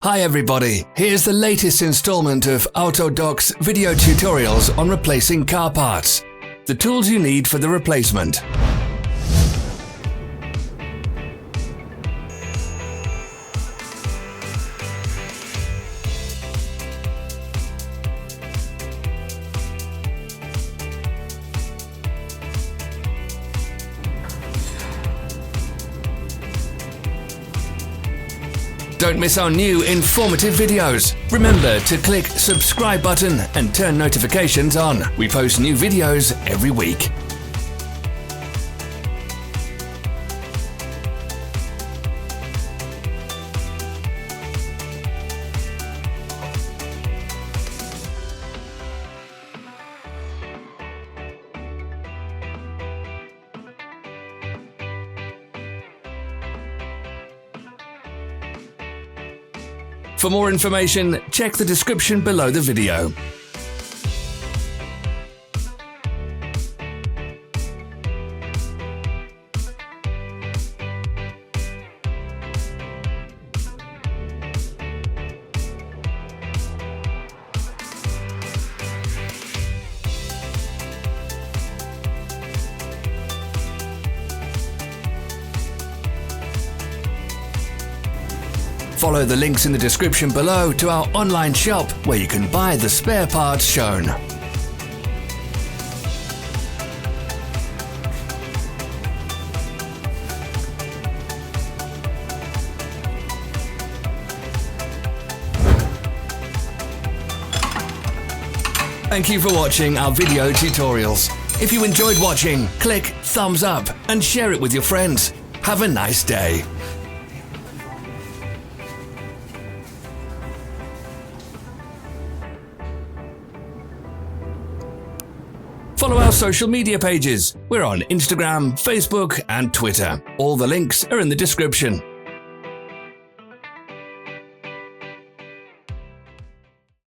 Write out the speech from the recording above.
Hi everybody, here's the latest installment of Autodoc's video tutorials on replacing car parts. The tools you need for the replacement. Don't miss our new informative videos. Remember to click subscribe button and turn notifications on. We post new videos every week. For more information, check the description below the video. Follow the links in the description below to our online shop where you can buy the spare parts shown. Thank you for watching our video tutorials. If you enjoyed watching, click thumbs up and share it with your friends. Have a nice day. Follow our social media pages. We're on Instagram, Facebook, and Twitter. All the links are in the description.